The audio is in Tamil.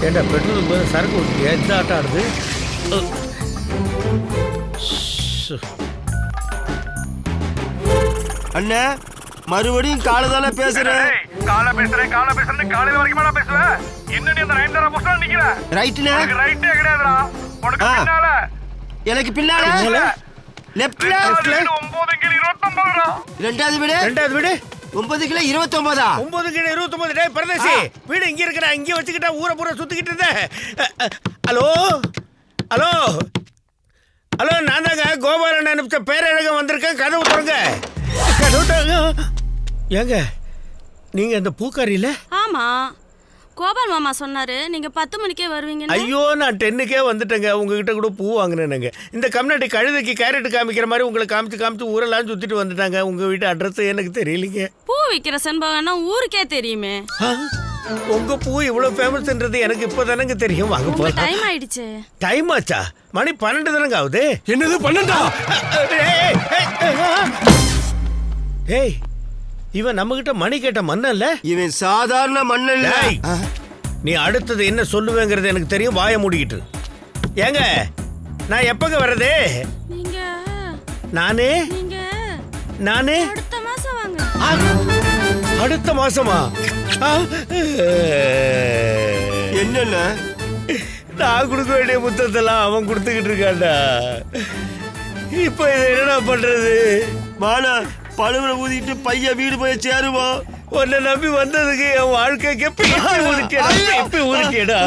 ஏண்டா பெட்ரோலுக்கு போய் சரக்கு ஊற்றியா இந்த ஆட்டம் ஆடுது. அண்ணா மறுபடியும் காலதால பேசுறேன். காலை பேசுறேன் காலையில வரைக்கும் நான் பேசுவேன். இன்னும் நீ அந்த நயன்தாரா புஷ்ல நிக்கிற. ரைட்னா ரைட்டே கிடையாதுடா. உனக்கு பின்னால எனக்கு பின்னால லெஃப்ட்ல 9 கிலோ 29டா. ரெண்டாவது வீடு 9 கிலோ 29. 9 கிலோ 29. டேய் பரதேசி, வீடு இங்க இருக்கடா, இங்க வச்சுக்கிட்டா ஊரை பூரா சுத்திக்கிட்டு இருந்த. ஹலோ ஹலோ ஹலோ, நான் தாங்க கோபாலன் அனுப்பிச்ச பேரழகம் வந்திருக்கேன். கதவு திறங்க. ஏங்க நீங்க அந்த பூக்காரி இல்ல? ஆமா, கோபால் மாமா சொன்னாரு நீங்க 10 மணிக்கே வருவீங்க. ஐயோ, நான் 10க்கே வந்துட்டேங்க. உங்ககிட்ட கூட பூ வாங்கினேனுங்க. இந்த கம்யூனிட்டி கழுதைக்கு கேரட் காமிக்கிற மாதிரி உங்களை காமிச்சு ஊரெல்லாம் சுத்திட்டு வந்துட்டாங்க. உங்க வீட்டு அட்ரஸ் எனக்கு தெரியலீங்க. பூ விக்கிற செண்பகம்னா ஊருக்கே தெரியுமே. உங்க பூ இவ்வளவு ஃபேமஸ்ன்றது எனக்கு இப்பதானங்க தெரியும். வாங்க போலாம். டைம் ஆயிடுச்சு. டைம் ஆச்சா? மணி 12 தானங்க ஆகுது. என்னது 12? ஏய், இவன் நம்ம கிட்ட மணி கேட்ட மன்னல்ல? இவன் சாதாரண மன்னன். நீ அடுத்தது என்ன சொல்லுவேங்கிறது எனக்கு தெரியும். வாய மூடிக்கிட்டு. ஏங்க நான் எப்பங்க வர்றது? நீங்க நானே அடுத்த மாசம் வாங்க. அடுத்த மாசமா? என்னென்ன நான் கொடுக்க வேண்டிய புத்தகத்தெல்லாம் அவன் கொடுத்துக்கிட்டு இருக்கான்டா. இப்ப இதை என்னடா பண்றது? மானா பழுவனை ஊதிட்டு பையன் வீடு போய் சேருவோம். உன்னை நம்பி வந்ததுக்கு என் வாழ்க்கைக்கு எப்படி ஊதிட்டேடா.